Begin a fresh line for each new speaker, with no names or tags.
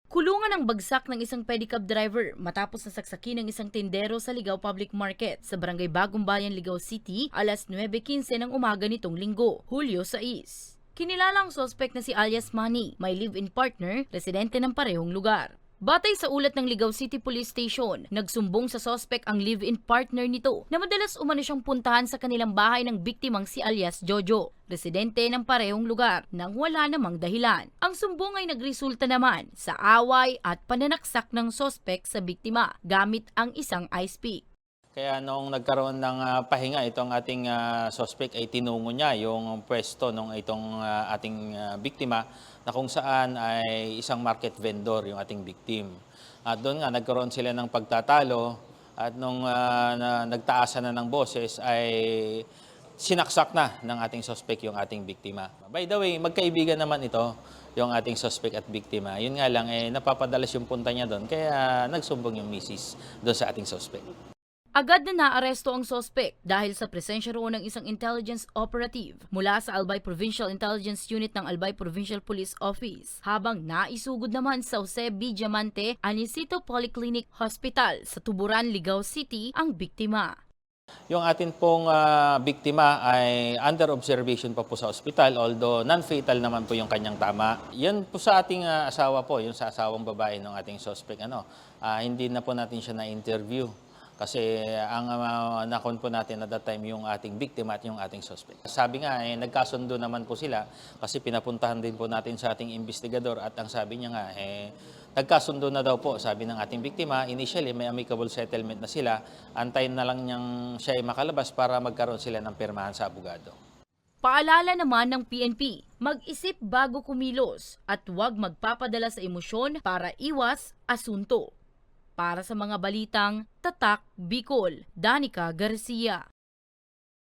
Kulungan ang bagsak ng isang pedicab driver matapos nasaksakin ng isang tindero sa Ligao Public Market sa Barangay Bagong Bayan, Ligao City, alas 9:15 ng umaga nitong Linggo, Hulyo 6. Kinilala ang sospek na si alias Manny, may live-in partner, residente ng parehong lugar. Batay sa ulat ng Ligao City Police Station, nagsumbong sa sospek ang live-in partner nito na madalas umano siyang puntahan sa kanilang bahay ng biktimang si alias Jojo, residente ng parehong lugar, nang wala namang dahilan. Ang sumbong ay nagresulta naman sa away at pananaksak ng sospek sa biktima gamit ang isang ice pick.
Kaya noong nagkaroon ng pahinga itong ating suspect ay tinungo niya yung pwesto ng itong ating biktima na kung saan ay isang market vendor yung ating victim. At doon nga nagkaroon sila ng pagtatalo at nung nagtaasan na ng boses ay sinaksak na ng ating suspect yung ating biktima. By the way, magkaibigan naman ito yung ating suspect at biktima. Yun nga lang, napapadalas yung punta niya doon kaya nagsumbong yung misis doon sa ating suspect.
Agad na naaresto ang sospek dahil sa presensya roon ng isang intelligence operative mula sa Albay Provincial Intelligence Unit ng Albay Provincial Police Office, habang naisugod naman sa Jose B. Diamante Anisito Polyclinic Hospital sa Tuburan, Ligao City ang biktima.
Yung atin pong biktima ay under observation pa po sa ospital, although non-fatal naman po yung kanyang tama. Yan po sa ating asawa po, yung sa asawang babae ng ating suspect. Hindi na po natin siya na-interview. Kasi ang nakon po natin at that time yung ating biktima at yung ating suspect. Sabi nga, nagkasundo naman po sila kasi pinapuntahan din po natin sa ating investigador at ang sabi niya nga, nagkasundo na daw po, sabi ng ating biktima. Initially, may amicable settlement na sila. Antayin na lang niyang siya ay makalabas para magkaroon sila ng pirmahan sa abogado.
Paalala naman ng PNP, mag-isip bago kumilos at huwag magpapadala sa emosyon para iwas asunto. Para sa mga balitang Tatak Bicol, Danica Garcia.